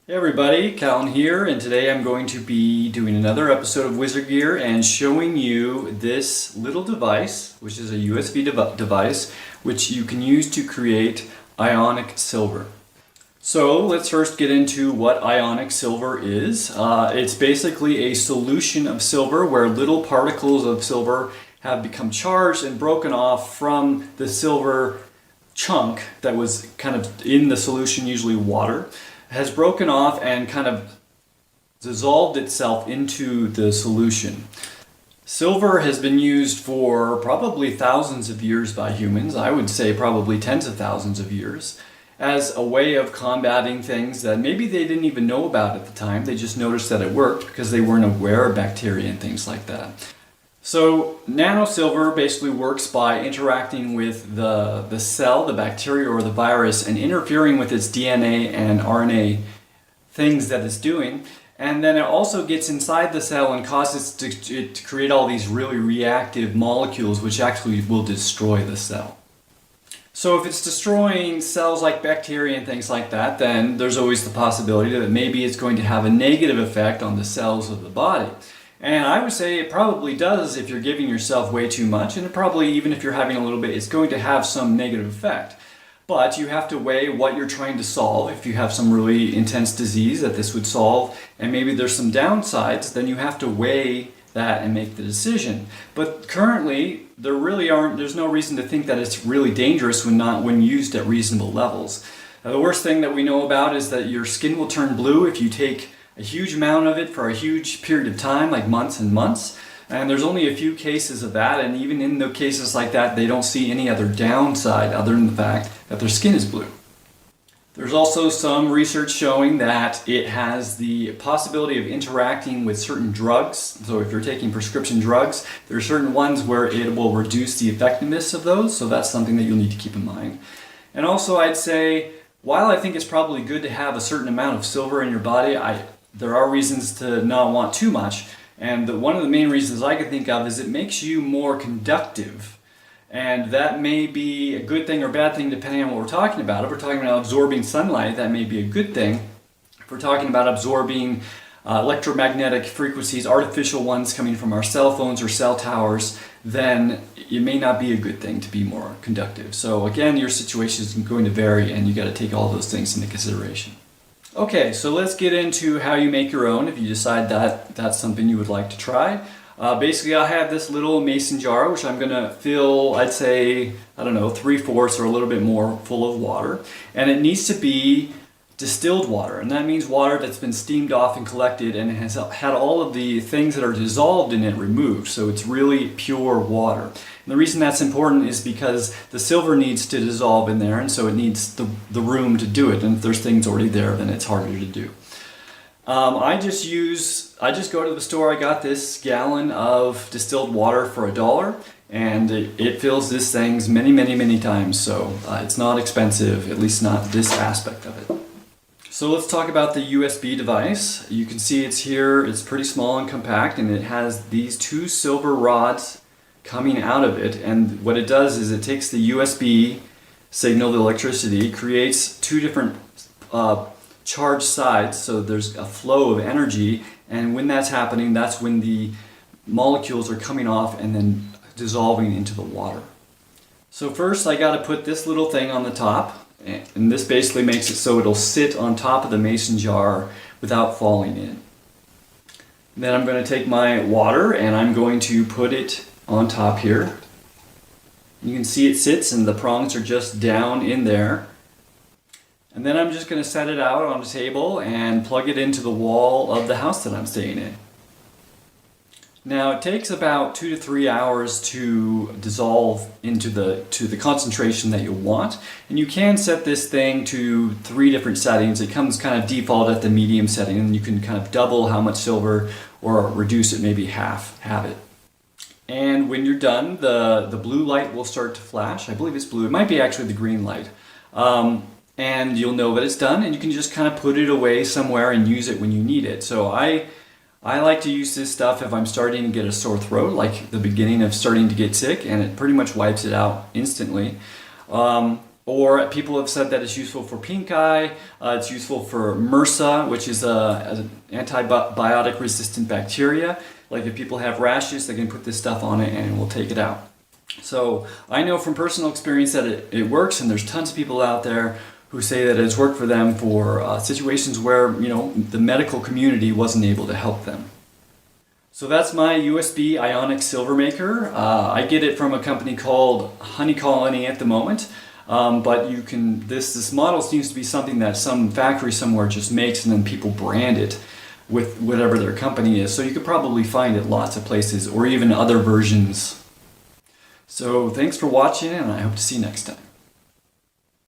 Hey everybody, Cahlen here, and today I'm going to be doing another episode of Wizard Gear and showing you this little device, which is a USB device, which you can use to create ionic silver. So let's first get into what ionic silver is. It's basically a solution of silver where little particles of silver have become charged and broken off from the silver chunk that was kind of in the solution, usually water, has broken off and kind of dissolved itself into the solution. Silver has been used for probably thousands of years by humans, I would say probably tens of thousands of years, as a way of combating things that maybe they didn't even know about at the time. They just noticed that it worked because they weren't aware of bacteria and things like that. So nanosilver basically works by interacting with the cell, the bacteria or the virus, and interfering with its DNA and RNA things that it's doing. And then it also gets inside the cell and causes it to create all these really reactive molecules which actually will destroy the cell. So if it's destroying cells like bacteria and things like that, then there's always the possibility that maybe it's going to have a negative effect on the cells of the body. And I would say it probably does if you're giving yourself way too much, and it probably, even if you're having a little bit, it's going to have some negative effect. But you have to weigh what you're trying to solve. If you have some really intense disease that this would solve, and maybe there's some downsides, then you have to weigh that and make the decision. But currently, there's no reason to think that it's really dangerous when used at reasonable levels. The worst thing that we know about is that your skin will turn blue if you take a huge amount of it for a huge period of time, like months and months. And there's only a few cases of that, and even in the cases like that, they don't see any other downside other than the fact that their skin is blue. There's also some research showing that it has the possibility of interacting with certain drugs. So if you're taking prescription drugs, there are certain ones where it will reduce the effectiveness of those, so that's something that you'll need to keep in mind. And also I'd say, while I think it's probably good to have a certain amount of silver in your body, there are reasons to not want too much, and one of the main reasons I can think of is it makes you more conductive, and that may be a good thing or bad thing depending on what we're talking about. If we're talking about absorbing sunlight, that may be a good thing. If we're talking about absorbing electromagnetic frequencies, artificial ones coming from our cell phones or cell towers, then it may not be a good thing to be more conductive. So again, your situation is going to vary, and you got to take all those things into consideration. Okay, so let's get into how you make your own if you decide that that's something you would like to try. Basically, I have this little mason jar, which I'm going to fill, I'd say, I don't know, 3/4 or a little bit more full of water. And it needs to be distilled water, and that means water that's been steamed off and collected and has had all of the things that are dissolved in it removed, so it's really pure water. And the reason that's important is because the silver needs to dissolve in there, and so it needs the room to do it, and if there's things already there, then it's harder to do. I just go to the store. I got this gallon of distilled water for $1, and it fills this thing many times, so it's not expensive, at least not this aspect of it. So let's talk about the USB device. You can see it's here, it's pretty small and compact, and it has these two silver rods coming out of it, and what it does is it takes the USB signal, the electricity, creates two different charged sides, so there's a flow of energy, and when that's happening, that's when the molecules are coming off and then dissolving into the water. So first I got to put this little thing on the top, and this basically makes it so it'll sit on top of the mason jar without falling in. Then I'm going to take my water and I'm going to put it on top here. You can see it sits and the prongs are just down in there. And then I'm just going to set it out on a table and plug it into the wall of the house that I'm staying in. Now it takes about 2 to 3 hours to dissolve into the concentration that you want, and you can set this thing to 3 different settings. It comes kind of default at the medium setting, and you can kind of double how much silver or reduce it, maybe half, have it. And when you're done, the blue light will start to flash. I believe it's blue. It might be actually the green light. And you'll know that it's done, and you can just kind of put it away somewhere and use it when you need it. So I like to use this stuff if I'm starting to get a sore throat, like the beginning of starting to get sick, and it pretty much wipes it out instantly. Or people have said that it's useful for pink eye, it's useful for MRSA, which is an antibiotic resistant bacteria. Like if people have rashes, they can put this stuff on it and it will take it out. So I know from personal experience that it works, and there's tons of people out there who say that it's worked for them for situations where, you know, the medical community wasn't able to help them. So that's my USB Ionic Silver Maker. I get it from a company called Honey Colony at the moment, but you can. This model seems to be something that some factory somewhere just makes, and then people brand it with whatever their company is. So you could probably find it lots of places, or even other versions. So thanks for watching, and I hope to see you next time.